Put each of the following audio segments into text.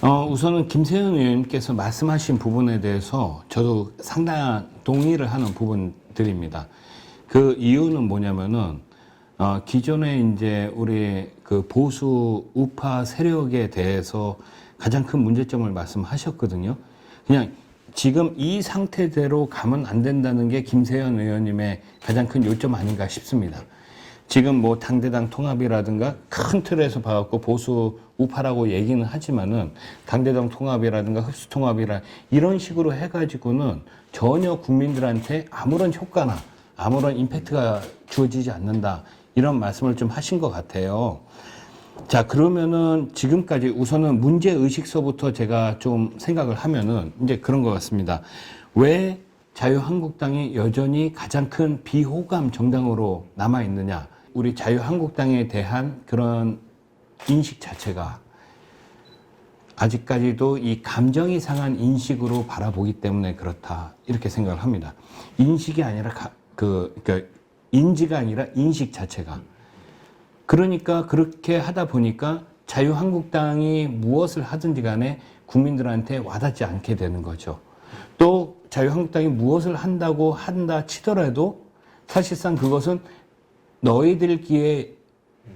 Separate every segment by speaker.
Speaker 1: 우선은 김세현 의원님께서 말씀하신 부분에 대해서 저도 상당한 동의를 하는 부분들입니다. 그 이유는 뭐냐면은, 기존에 이제 우리 그 보수 우파 세력에 대해서 가장 큰 문제점을 말씀하셨거든요. 그냥 지금 이 상태대로 가면 안 된다는 게 김세현 의원님의 가장 큰 요점 아닌가 싶습니다. 지금 뭐 당대당 통합이라든가 큰 틀에서 봐갖고 보수 우파라고 얘기는 하지만은 당대당 통합이라든가 흡수 통합이라 이런 식으로 해가지고는 전혀 국민들한테 아무런 효과나 아무런 임팩트가 주어지지 않는다. 이런 말씀을 좀 하신 것 같아요. 자, 그러면은 지금까지 우선은 문제의식서부터 제가 좀 생각을 하면은 이제 그런 것 같습니다. 왜 자유한국당이 여전히 가장 큰 비호감 정당으로 남아있느냐. 우리 자유한국당에 대한 그런 인식 자체가 아직까지도 이 감정이 상한 인식으로 바라보기 때문에 그렇다. 이렇게 생각을 합니다. 인식이 아니라 그러니까 인지가 아니라 인식 자체가. 그러니까 그렇게 하다 보니까 자유한국당이 무엇을 하든지 간에 국민들한테 와닿지 않게 되는 거죠. 또 자유한국당이 무엇을 한다 치더라도 사실상 그것은 너희들끼리의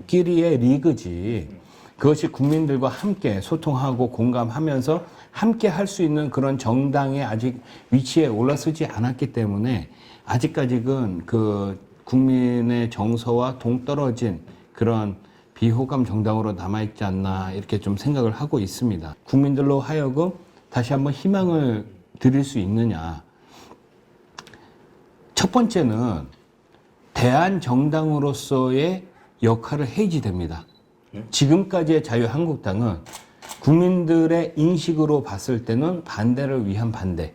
Speaker 1: 리그지. 그것이 국민들과 함께 소통하고 공감하면서 함께 할 수 있는 그런 정당의 아직 위치에 올라서지 않았기 때문에 아직까지는 그 국민의 정서와 동떨어진 그런 비호감 정당으로 남아있지 않나 이렇게 좀 생각을 하고 있습니다. 국민들로 하여금 다시 한번 희망을 드릴 수 있느냐. 첫 번째는 대한정당으로서의 역할을 해지됩니다. 지금까지의 자유한국당은 국민들의 인식으로 봤을 때는 반대를 위한 반대.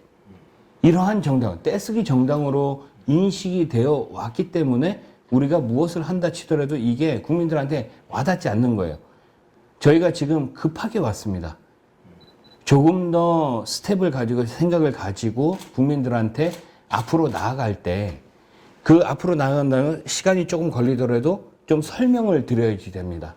Speaker 1: 이러한 정당, 떼쓰기 정당으로 인식이 되어 왔기 때문에 우리가 무엇을 한다 치더라도 이게 국민들한테 와닿지 않는 거예요. 저희가 지금 급하게 왔습니다. 조금 더 스텝을 가지고 생각을 가지고 국민들한테 앞으로 나아갈 때 그 앞으로 나아간다면 시간이 조금 걸리더라도 좀 설명을 드려야지 됩니다.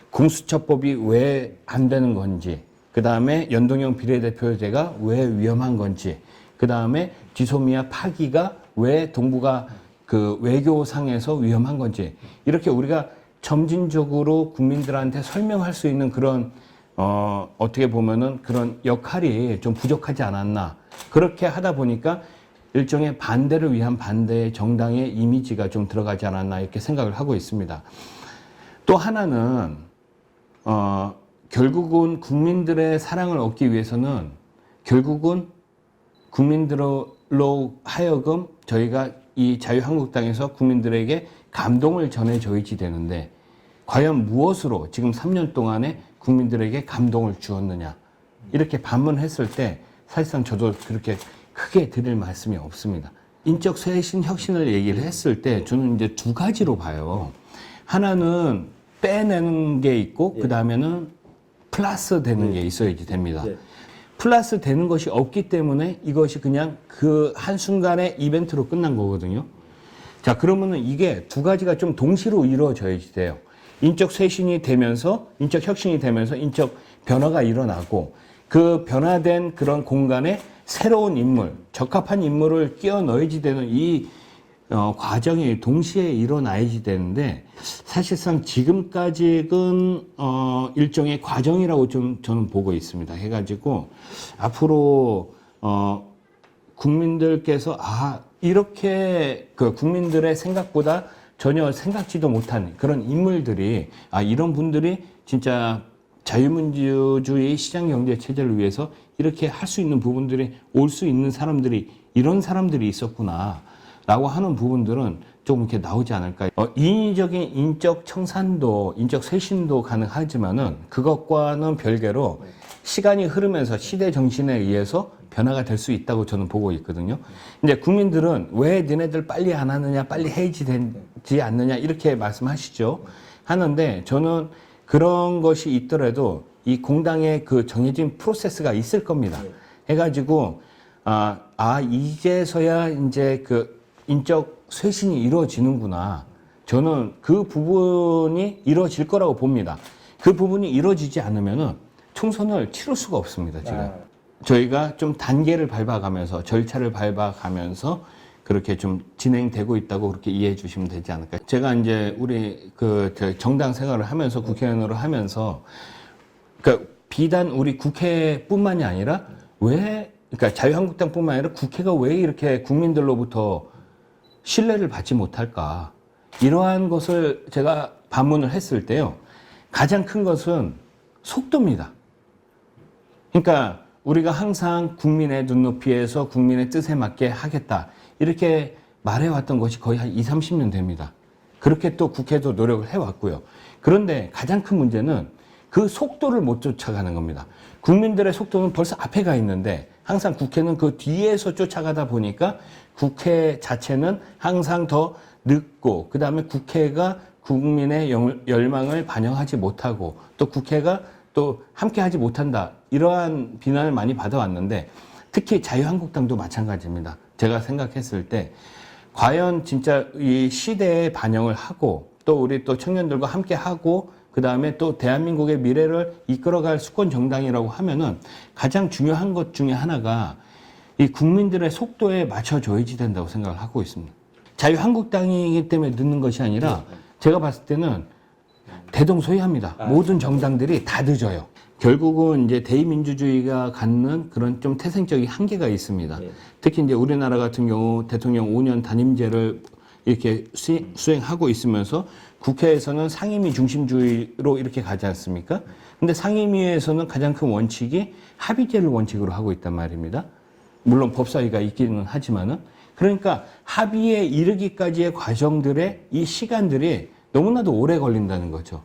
Speaker 1: 공수처법이 왜 안 되는 건지, 그 다음에 연동형 비례대표제가 왜 위험한 건지, 그 다음에 지소미아 파기가 왜 동북아 그 외교상에서 위험한 건지, 이렇게 우리가 점진적으로 국민들한테 설명할 수 있는 그런 어떻게 보면은 그런 역할이 좀 부족하지 않았나. 그렇게 하다 보니까 일종의 반대를 위한 반대의 정당의 이미지가 좀 들어가지 않았나 이렇게 생각을 하고 있습니다. 또 하나는 결국은 국민들의 사랑을 얻기 위해서는 결국은 국민들로 하여금 저희가 이 자유한국당에서 국민들에게 감동을 전해줘야지 되는데 과연 무엇으로 지금 3년 동안에 국민들에게 감동을 주었느냐 이렇게 반문했을 때 사실상 저도 그렇게 크게 드릴 말씀이 없습니다. 인적 쇄신 혁신을 얘기를 했을 때 저는 이제 두 가지로 봐요. 하나는 빼내는 게 있고 그 다음에는 플러스 되는 게 있어야지 됩니다. 플러스 되는 것이 없기 때문에 이것이 그냥 그 한순간의 이벤트로 끝난 거거든요. 자, 그러면은 이게 두 가지가 좀 동시로 이루어져야지 돼요. 인적 쇄신이 되면서, 인적 혁신이 되면서 인적 변화가 일어나고 그 변화된 그런 공간에 새로운 인물, 적합한 인물을 끼워 넣어야지 되는 이 과정이 동시에 일어나야지 되는데 사실상 지금까지는 일종의 과정이라고 좀 저는 보고 있습니다. 해가지고 앞으로 국민들께서 이렇게 그 국민들의 생각보다 전혀 생각지도 못한 그런 인물들이 이런 분들이 진짜 자유민주주의 시장경제 체제를 위해서 이렇게 할 수 있는 부분들이 올 수 있는 사람들이 이런 사람들이 있었구나 라고 하는 부분들은 조금 이렇게 나오지 않을까. 인위적인 인적 청산도 인적 쇄신도 가능하지만은 그것과는 별개로 시간이 흐르면서 시대 정신에 의해서 변화가 될 수 있다고 저는 보고 있거든요. 이제 국민들은 왜 니네들 빨리 안 하느냐 빨리 해야지 되지 않느냐 이렇게 말씀하시죠. 하는데 저는 그런 것이 있더라도 이 공당의 그 정해진 프로세스가 있을 겁니다. 해가지고, 이제서야 이제 그 인적 쇄신이 이루어지는구나. 저는 그 부분이 이루어질 거라고 봅니다. 그 부분이 이루어지지 않으면은 총선을 치를 수가 없습니다, 지금. 저희가 좀 단계를 밟아가면서, 절차를 밟아가면서 그렇게 좀 진행되고 있다고 그렇게 이해해 주시면 되지 않을까. 제가 이제 우리 저 정당 생활을 하면서 국회의원으로 하면서 그러니까 비단 우리 국회뿐만이 아니라 그러니까 자유한국당뿐만 아니라 국회가 왜 이렇게 국민들로부터 신뢰를 받지 못할까. 이러한 것을 제가 반문을 했을 때요. 가장 큰 것은 속도입니다. 그러니까 우리가 항상 국민의 눈높이에서 국민의 뜻에 맞게 하겠다. 이렇게 말해왔던 것이 거의 한 20, 30년 됩니다. 그렇게 또 국회도 노력을 해왔고요. 그런데 가장 큰 문제는 그 속도를 못 쫓아가는 겁니다. 국민들의 속도는 벌써 앞에 가 있는데 항상 국회는 그 뒤에서 쫓아가다 보니까 국회 자체는 항상 더 늦고 그 다음에 국회가 국민의 열망을 반영하지 못하고 또 국회가 또 함께하지 못한다. 이러한 비난을 많이 받아왔는데 특히 자유한국당도 마찬가지입니다. 제가 생각했을 때 과연 진짜 이 시대에 반영을 하고 또 우리 또 청년들과 함께하고 그 다음에 또 대한민국의 미래를 이끌어갈 수권 정당이라고 하면은 가장 중요한 것 중에 하나가 이 국민들의 속도에 맞춰줘야지 된다고 생각을 하고 있습니다. 자유한국당이기 때문에 늦는 것이 아니라 제가 봤을 때는 대동소이합니다. 모든 정당들이 다 늦어요. 결국은 이제 대의민주주의가 갖는 그런 좀 태생적인 한계가 있습니다. 특히 이제 우리나라 같은 경우 대통령 5년 단임제를 이렇게 수행하고 있으면서 국회에서는 상임위 중심주의로 이렇게 가지 않습니까? 근데 상임위에서는 가장 큰 원칙이 합의제를 원칙으로 하고 있단 말입니다. 물론 법사위가 있기는 하지만은 그러니까 합의에 이르기까지의 과정들의 이 시간들이 너무나도 오래 걸린다는 거죠.